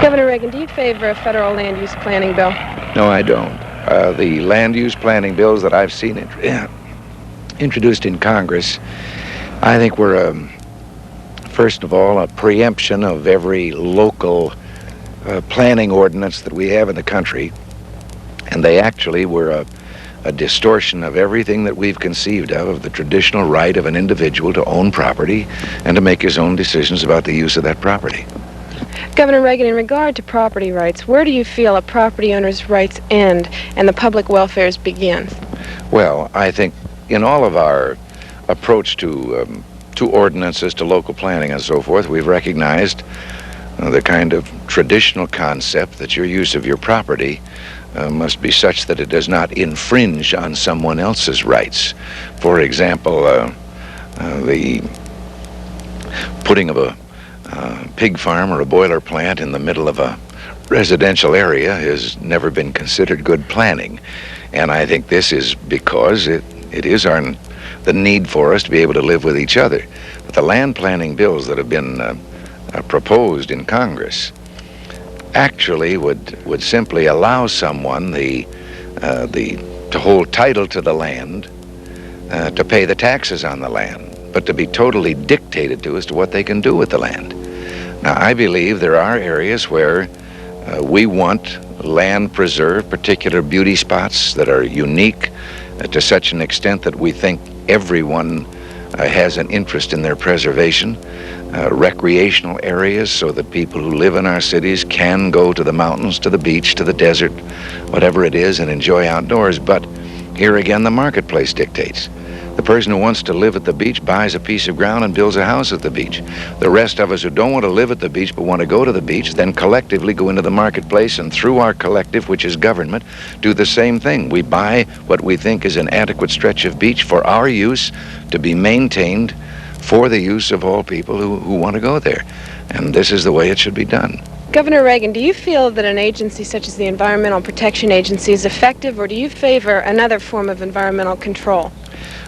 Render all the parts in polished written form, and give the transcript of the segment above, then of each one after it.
Governor Reagan, do you favor a federal land use planning bill? No, I don't. The land use planning bills that I've seen introduced in Congress, I think were, first of all, a preemption of every local planning ordinance that we have in the country. And they actually were a distortion of everything that we've conceived of the traditional right of an individual to own property and to make his own decisions about the use of that property. Governor Reagan, in regard to property rights, where do you feel a property owner's rights end and the public welfare's begin? Well, I think in all of our approach to ordinances, to local planning and so forth, we've recognized the kind of traditional concept that your use of your property must be such that it does not infringe on someone else's rights. For example, the putting of a pig farm or a boiler plant in the middle of a residential area has never been considered good planning. And I think this is because it is the need for us to be able to live with each other. But the land planning bills that have been proposed in Congress actually would simply allow someone to hold title to the land, to pay the taxes on the land, but to be totally dictated to as to what they can do with the land. Now, I believe there are areas where we want land preserved, particular beauty spots that are unique to such an extent that we think everyone has an interest in their preservation. Recreational areas so that people who live in our cities can go to the mountains, to the beach, to the desert, whatever it is, and enjoy outdoors. But here again, the marketplace dictates. The person who wants to live at the beach buys a piece of ground and builds a house at the beach. The rest of us who don't want to live at the beach but want to go to the beach then collectively go into the marketplace and through our collective, which is government, do the same thing. We buy what we think is an adequate stretch of beach for our use to be maintained for the use of all people who want to go there. And this is the way it should be done. Governor Reagan, do you feel that an agency such as the Environmental Protection Agency is effective, or do you favor another form of environmental control?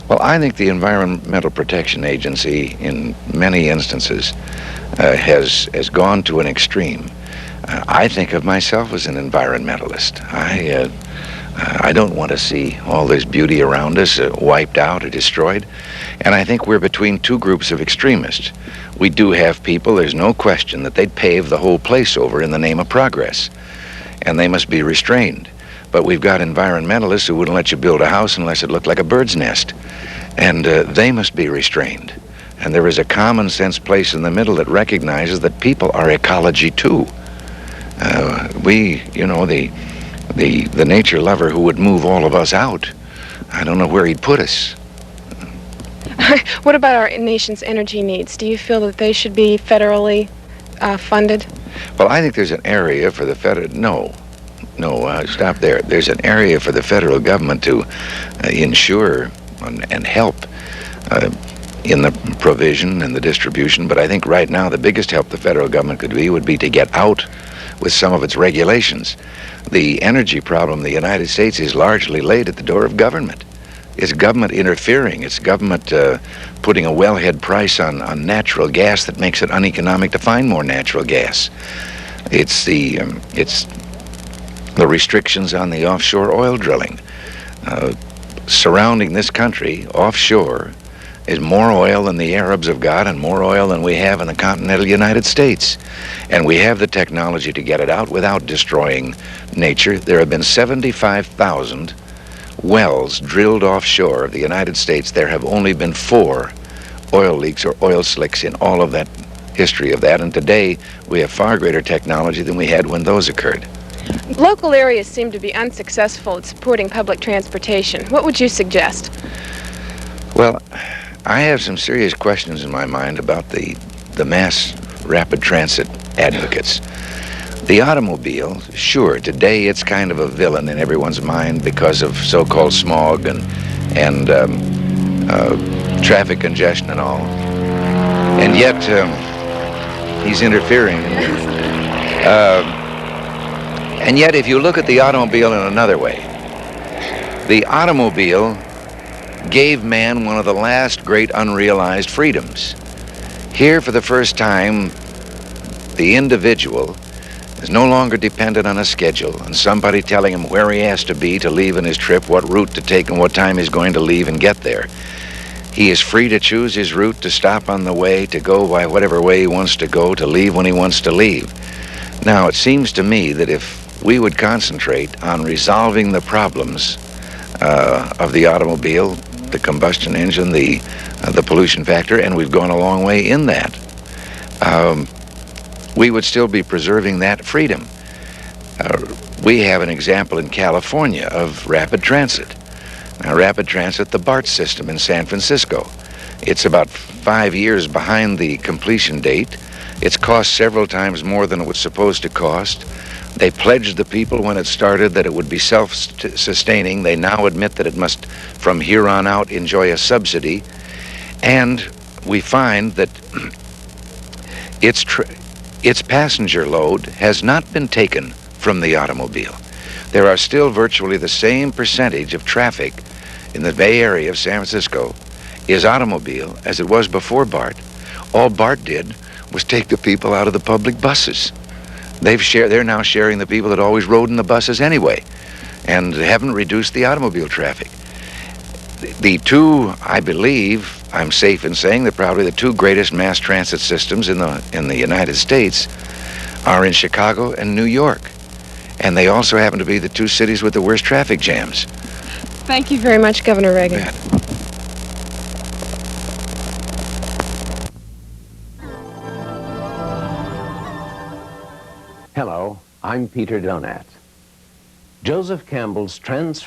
Well, I think the Environmental Protection Agency, in many instances, has gone to an extreme. I think of myself as an environmentalist. I don't want to see all this beauty around us wiped out or destroyed. And I think we're between two groups of extremists. We do have people, there's no question, that they'd pave the whole place over in the name of progress. And they must be restrained. But we've got environmentalists who wouldn't let you build a house unless it looked like a bird's nest. And they must be restrained. And there is a common sense place in the middle that recognizes that people are ecology too. The nature lover who would move all of us out, I don't know where he'd put us. What about our nation's energy needs? Do you feel that they should be federally funded? Well, I think there's an area for the federal... No, stop there. There's an area for the federal government to ensure and help in the provision and the distribution, but I think right now the biggest help the federal government would be to get out with some of its regulations. The energy problem in the United States is largely laid at the door of government. It's government interfering. It's government putting a wellhead price on natural gas that makes it uneconomic to find more natural gas. It's the restrictions on the offshore oil drilling. Surrounding this country, offshore, is more oil than the Arabs have got and more oil than we have in the continental United States. And we have the technology to get it out without destroying nature. There have been 75,000 wells drilled offshore of the United States. There have only been 4 oil leaks or oil slicks in all of that history of that. And today, we have far greater technology than we had when those occurred. Local areas seem to be unsuccessful at supporting public transportation. What would you suggest? Well, I have some serious questions in my mind about the mass rapid transit advocates. The automobile, sure, today it's kind of a villain in everyone's mind because of so-called smog and traffic congestion and all. And yet, he's interfering. And yet, if you look at the automobile in another way, the automobile gave man one of the last great unrealized freedoms. Here, for the first time, the individual is no longer dependent on a schedule and somebody telling him where he has to be to leave on his trip, what route to take, and what time he's going to leave and get there. He is free to choose his route, to stop on the way, to go by whatever way he wants to go, to leave when he wants to leave. Now, it seems to me that if we would concentrate on resolving the problems of the automobile, the combustion engine, the pollution factor, and we've gone a long way in that, we would still be preserving that freedom. We have an example in California of rapid transit. Now, rapid transit, the BART system in San Francisco. It's about 5 years behind the completion date. It's cost several times more than it was supposed to cost. They pledged the people when it started that it would be self-sustaining. They now admit that it must, from here on out, enjoy a subsidy. And we find that its passenger load has not been taken from the automobile. There are still virtually the same percentage of traffic in the Bay Area of San Francisco is automobile as it was before BART. All BART did was take the people out of the public buses. They're now sharing the people that always rode in the buses anyway, and haven't reduced the automobile traffic. The two, I believe, I'm safe in saying that probably the two greatest mass transit systems in the United States are in Chicago and New York. And they also happen to be the two cities with the worst traffic jams. Thank you very much, Governor Reagan. Hello, I'm Peter Donat. Joseph Campbell's transformation